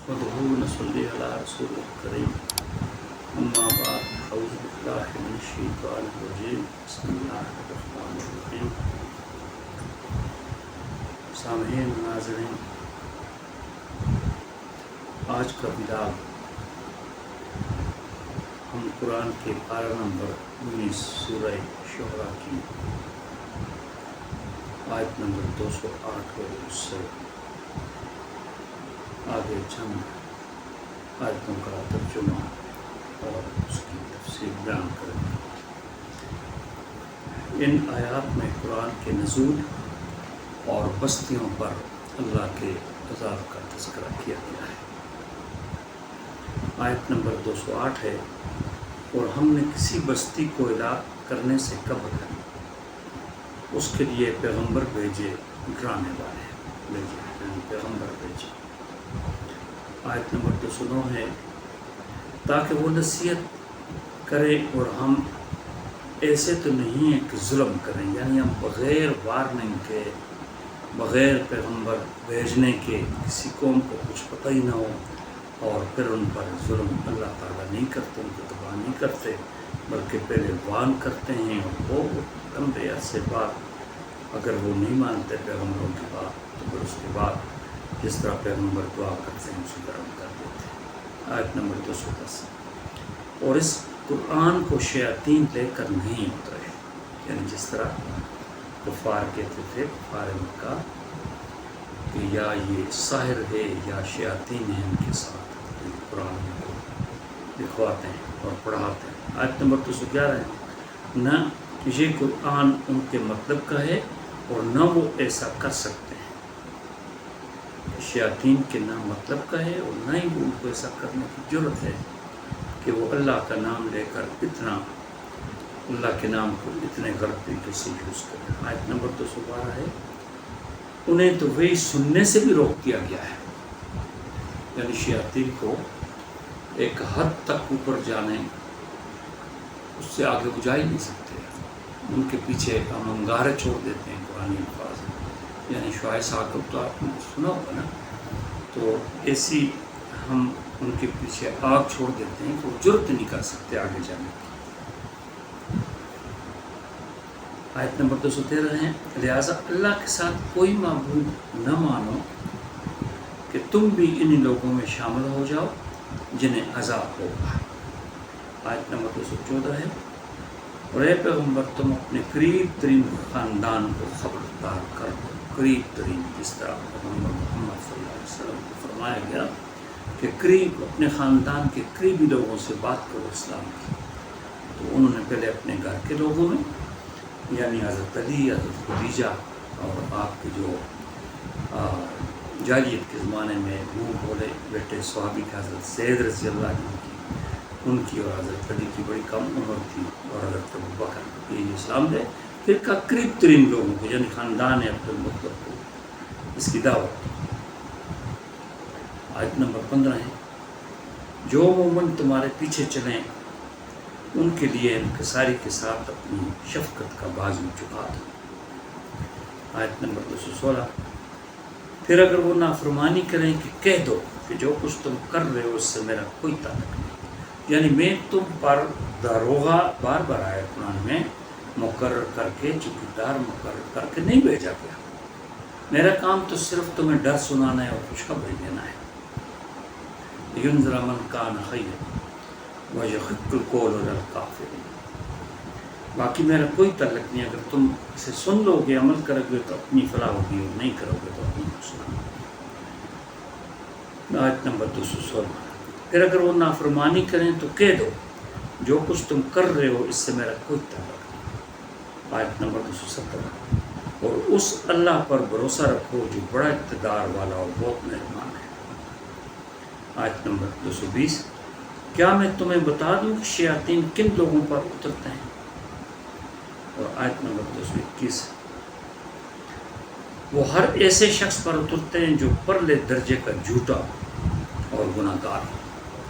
ودعو نصلي على رسول الكريم أما بعد أعوذ بالله من الشيطان الرجيم بسم الله الرحمن الرحيم. سامعین ناظرین، آج کا ولاگ ہم قرآن کے پارہ نمبر 19 سورہ شعراء کی آیت نمبر 208 اور اس سے آگے چند آیتوں کا ترجمہ اور اس کی تفسیر بیان کریں گے۔ ان آیات میں قرآن کے نزول اور بستیوں پر اللہ کے عذاب کا تذکرہ کیا گیا ہے۔ آیت نمبر 208 ہے، اور ہم نے کسی بستی کو ہلاک کرنے سے قبل اس کے لیے پیغمبر بھیجے، ڈرانے والے بھیجے، یعنی پیغمبر بھیجے۔ آیت نمبر 209 ہے، تاکہ وہ نصیحت کرے، اور ہم ایسے تو نہیں ہیں کہ ظلم کریں، یعنی ہم بغیر وارننگ کے، بغیر پیغمبر بھیجنے کے کسی قوم کو کچھ پتہ ہی نہ ہو اور پھر ان پر ظلم اللہ تعالیٰ نہیں کرتے، ان کو تباہ نہیں کرتے، بلکہ پہلے وارن کرتے ہیں، اور وہ لمبے عرصے بعد اگر وہ نہیں مانتے پیغمبروں کی بات تو پھر اس کے بعد جس طرح پیغمبر دعا کرتے ہیں اسی طرح کر دیتے ہیں۔ آیت نمبر 210، اور اس قرآن کو شیاطین لے کر نہیں اترے، یعنی جس طرح کفار کہتے تھے، کفار مکہ، کہ یا یہ ساحر ہے یا شیاطین ہیں ان کے ساتھ، قرآن کو لکھواتے ہیں اور پڑھاتے ہیں۔ آیت نمبر 211 ہے، نہ یہ قرآن ان کے مطلب کا ہے اور نہ وہ ایسا کر سکتے ہیں۔ شیاطین کے نہ مطلب کا ہے اور نہ ہی وہ ان کو ایسا کرنے کی جرت ہے کہ وہ اللہ کا نام لے کر اتنا، اللہ کے نام کو اتنے غلط طریقے سے یوز کریں۔ آیت نمبر 212 ہے، انہیں تو وہی سننے سے بھی روک دیا گیا ہے، یعنی شیاطین کو ایک حد تک اوپر جانے، اس سے آگے وہ جا ہی نہیں سکتے، ان کے پیچھے ہم انگارے چھوڑ دیتے ہیں قرآن الفاظ، یعنی شعیب صاحب تو آپ نے سنا ہوگا نا، تو ایسی ہم ان کے پیچھے آگ چھوڑ دیتے ہیں کہ وہ جرت نہیں کر سکتے آگے جانے کی۔ آیت نمبر 213 ہے، لہٰذا اللہ کے ساتھ کوئی معبود نہ مانو کہ تم بھی انہی لوگوں میں شامل ہو جاؤ جنہیں عذاب ہوگا۔ آیت نمبر 214 ہے، اور اے پیغمبر تم اپنے قریب ترین خاندان کو خبردار کر دو، قریب ترین، جس طرح پیغمبر محمد صلی اللہ علیہ وسلم کو فرمایا گیا کہ قریب اپنے خاندان کے قریبی لوگوں سے بات کرو اسلام کی، تو انہوں نے پہلے اپنے گھر کے لوگوں میں، یعنی حضرت علی، حضرت خدیجہ، اور آپ کے جو جاہلیت کے زمانے میں منہ بولے بیٹے صحابی کے حضرت زید رضی اللہ عنہ کی، ان کی اور حضرت علی کی بڑی کم عمر تھی، اور حضرت ابوبکر، یہ اسلام دے پھر کا قریب ترین لوگوں کو، یعنی خاندان عبد المطلب کو اس کی دعوت۔ آیت نمبر 15 ہے، جو مومن تمہارے پیچھے چلیں ان کے لیے انکساری کے ساتھ اپنی شفقت کا بازو چکا دو۔ آیت نمبر 216، پھر اگر وہ نافرمانی کریں کہ کہہ دو کہ جو کچھ تم کر رہے ہو اس سے میرا کوئی تعلق نہیں، یعنی میں تم پر داروغہ بار بار آیا قرآن میں مقرر کر کے، چوکیدار مقرر کر کے نہیں بھیجا گیا، میرا کام تو صرف تمہیں ڈر سنانا ہے اور خوشخبری دینا ہے۔ لِيُنذِرَ مَنْ كَانَ حَيًّا وَيُحِقَّ الْقَوْلَ عَلَى الْكَافِرِينَ، باقی میرا کوئی تعلق نہیں، اگر تم اسے سن لو گے، عمل کرو گے تو اپنی فلاح ہوگی، اور نہیں کرو گے تو اپنی نقصان۔ آیت نمبر 216، پھر اگر وہ نافرمانی کریں تو کہہ دو جو کچھ تم کر رہے ہو اس سے میرا کوئی تعلق نہیں۔ آیت نمبر 217، اور اس اللہ پر بھروسہ رکھو جو بڑا اقتدار والا اور بہت مہربان ہے۔ آیت نمبر 220، کیا میں تمہیں بتا دوں کہ شیاطین کن لوگوں پر اترتے ہیں؟ اور آیت نمبر 221، وہ ہر ایسے شخص پر اترتے ہیں جو پرلے درجے کا جھوٹا اور گناہ گار ہے،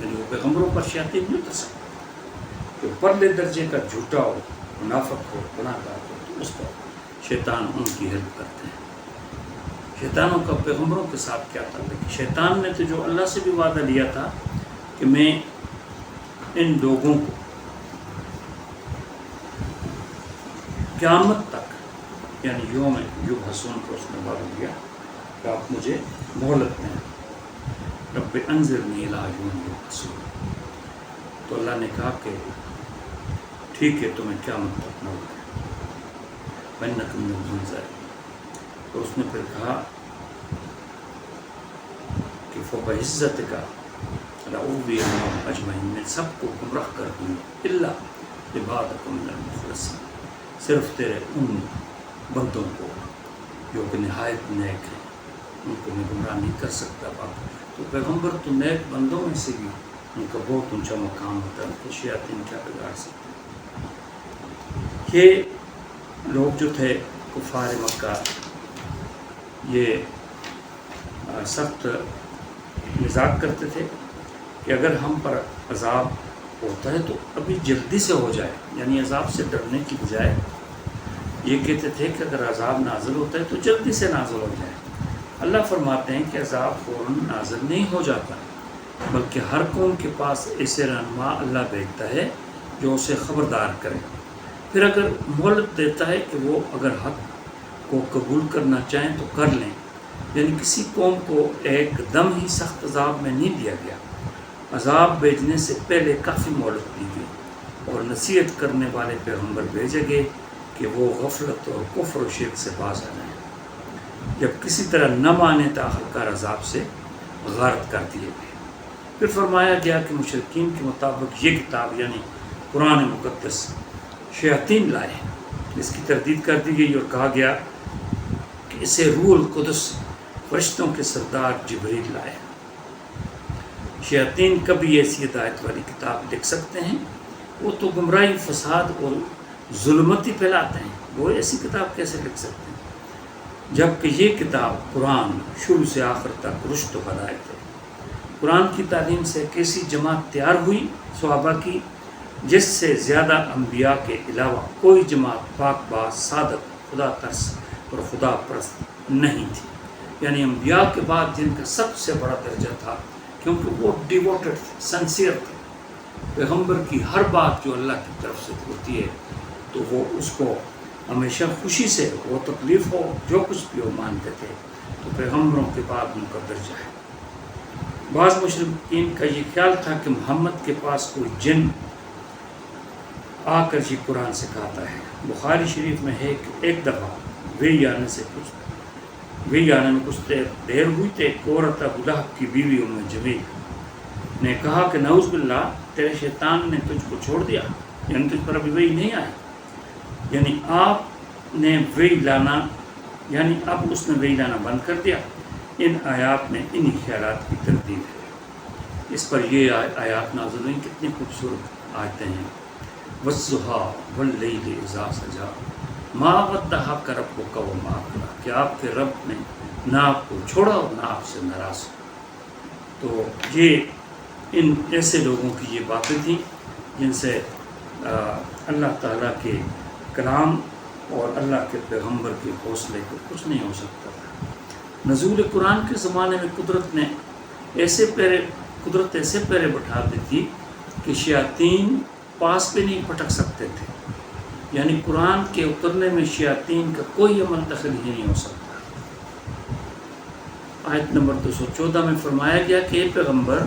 یعنی وہ پیغمبروں پر شیاطین نہیں اتر سکتے، جو پرلے درجے کا جھوٹا ہو، منافق ہو، گناہ گار ہو، تو اس پر شیطان ان کی ہیلپ کرتے ہیں۔ شیطانوں کا پیغمبروں کے ساتھ کیا تعلق؟ شیطان نے تو جو اللہ سے بھی وعدہ لیا تھا کہ میں ان لوگوں کو قیامت تک، یعنی یوم یبعثون کو اس نے وعدہ دیا کہ آپ مجھے مہلت دیں، رب انظرنی الی یوم یبعثون۔ تو اللہ نے کہا کہ ٹھیک ہے، تمہیں قیامت تک مہلت ہے، وَإِنَّكُم مِّنَ الْمُنظَرِينَ۔ تو اس نے پھر کہا کہ فَبِعِزَّتِكَ لَأُغْوِيَنَّهُمْ أَجْمَعِينَ، میں سب کو گمراہ کر دوں گا، إِلَّا عِبَادَكَ مِنَ الْمُخْلَصِينَ، صرف تیرے ان بندوں کو جو کہ نہایت نیک ہیں، ان کو میں گمراہ نہیں کر سکتا۔ باپ تو پیغمبر تو نیک بندوں میں سے بھی ان کا بہت اونچا مقام ہوتا ہے، کہ شیاطین کیا بگاڑ سکتے ہیں۔ یہ لوگ جو تھے کفار مکہ، یہ سخت مذاق کرتے تھے کہ اگر ہم پر عذاب ہوتا ہے تو ابھی جلدی سے ہو جائے، یعنی عذاب سے ڈرنے کی بجائے یہ کہتے تھے کہ اگر عذاب نازل ہوتا ہے تو جلدی سے نازل ہو جائے۔ اللہ فرماتے ہیں کہ عذاب فوراً نازل نہیں ہو جاتا، بلکہ ہر قوم کے پاس ایسے رہنما اللہ بھیجتا ہے جو اسے خبردار کرے، پھر اگر مہلت دیتا ہے کہ وہ اگر حق کو قبول کرنا چاہیں تو کر لیں۔ یعنی کسی قوم کو ایک دم ہی سخت عذاب میں نہیں دیا گیا، عذاب بھیجنے سے پہلے کافی مہلت دی گئی اور نصیحت کرنے والے پیغمبر بھیجے گئے کہ وہ غفلت اور کفر و شرک سے باز آ جائیں۔ جب کسی طرح نہ مانے تو آخرکار عذاب سے غارت کر دیے گئے۔ پھر فرمایا گیا کہ مشرکین کے مطابق یہ کتاب یعنی قرآن مقدس شیاطین لائے، اس کی تردید کر دی گئی اور کہا گیا کہ اسے روح القدس فرشتوں کے سردار جبریل لائے۔ شیاطین کبھی ایسی ہدایت والی کتاب لکھ سکتے ہیں؟ وہ تو گمراہی، فساد اور ظلمتی پھیلاتے ہیں، وہ ایسی کتاب کیسے لکھ سکتے ہیں؟ جبکہ یہ کتاب قرآن شروع سے آخر تک رشد و ہدایت ہے۔ قرآن کی تعلیم سے ایک ایسی جماعت تیار ہوئی صحابہ کی جس سے زیادہ انبیاء کے علاوہ کوئی جماعت پاک باز، صادق، خدا ترس اور خدا پرست نہیں تھی، یعنی انبیاء کے بعد جن کا سب سے بڑا درجہ تھا، کیونکہ وہ ڈیووٹڈ تھے، سنسیئر تھے۔ پیغمبر کی ہر بات جو اللہ کی طرف سے ہوتی ہے تو وہ اس کو ہمیشہ خوشی سے، وہ تکلیف ہو جو کچھ بھی وہ مانتے تھے، تو پیغمبروں کے بعد ان کا درجہ ہے۔ بعض مشرکین کا یہ خیال تھا کہ محمد کے پاس کوئی جن آ کر یہ قرآن سکھاتا ہے۔ بخاری شریف میں ہے کہ ایک دفعہ وہی آنے میں کچھ دیر ہوئی تو ایک عورت ابو لہب کی بیوی ام جمیل نے کہا کہ نعوذ باللہ، تیرے شیطان نے تجھ کو چھوڑ دیا، یعنی تجھ پر ابھی وہی نہیں آئی، یعنی آپ نے وہی لانا، یعنی اب اس نے وہی لانا بند کر دیا۔ ان آیات میں انہی خیالات کی تردید ہے۔ اس پر یہ آیات نازل ہوئیں، کتنی خوبصورت آیتیں ہیں۔ وَالضُّحَىٰ وَاللَّيْلِ إِذَا سَجَىٰ مَا وَدَّعَكَ رَبُّكَ وَمَا قَلَىٰ، کہ آپ کے رب نے نہ آپ کو چھوڑا اور نہ آپ سے ناراض ہو۔ تو یہ ان ایسے لوگوں کی یہ باتیں تھیں جن سے اللہ تعالیٰ کے کلام اور اللہ کے پیغمبر کے حوصلے کو کچھ نہیں ہو سکتا تھا۔ نزول قرآن کے زمانے میں قدرت ایسے پیرے بٹھا دی تھی کہ شیاطین پاس پہ نہیں پٹک سکتے تھے، یعنی قرآن کے اترنے میں شیاطین کا کوئی عمل دخل ہی نہیں ہو سکتا۔ آیت نمبر 214 میں فرمایا گیا کہ اے پیغمبر،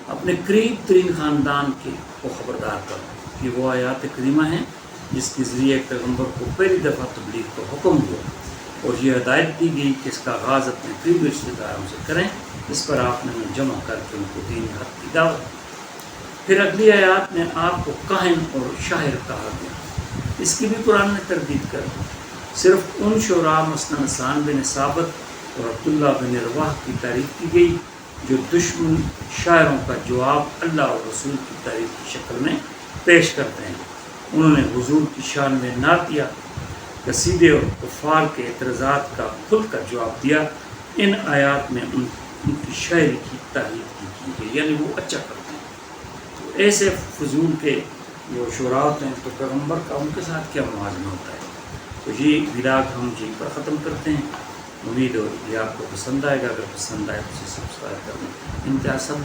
اپنے قریب ترین خاندان کو خبردار کرو۔ یہ وہ آیات کریمہ ہیں جس کے ذریعے پیغمبر کو پہلی دفعہ تبلیغ کا حکم ہوا اور یہ ہدایت دی گئی کہ اس کا آغاز اپنے قریبی رشتہ داروں سے کریں۔ اس پر آپ نے انہیں جمع کر کے ان کو دین حق کی دعوت دی۔ پھر اگلی آیات میں آپ کو کاہن اور شاعر کہا گیا، اس کی بھی قرآن نے تردید کر دی۔ صرف ان شعراء مثلا حسان بن ثابت اور عبداللہ بن رواح کی تعریف کی گئی جو دشمن شاعروں کا جواب اللہ اور رسول کی تعریف کی شکل میں پیش کرتے ہیں۔ انہوں نے حضور کی شان میں نعتیہ، قصیدے اور کفار کے اعتراضات کا کھل کر جواب دیا۔ ان آیات میں ان کی شاعری کی تعریف کی گئی، یعنی وہ اچھا کرتے ہیں۔ تو ایسے فضول کے جو شعراء ہوتے ہیں تو پیغمبر کا ان کے ساتھ کیا موازنہ ہوتا ہے۔ تو یہ ولاگ ہم یہیں پر ختم کرتے ہیں۔ امید ہو یہ آپ کو پسند آئے گا. اگر پسند آئے تو اسے سبسکرائب کرنا. امتیاز صاحب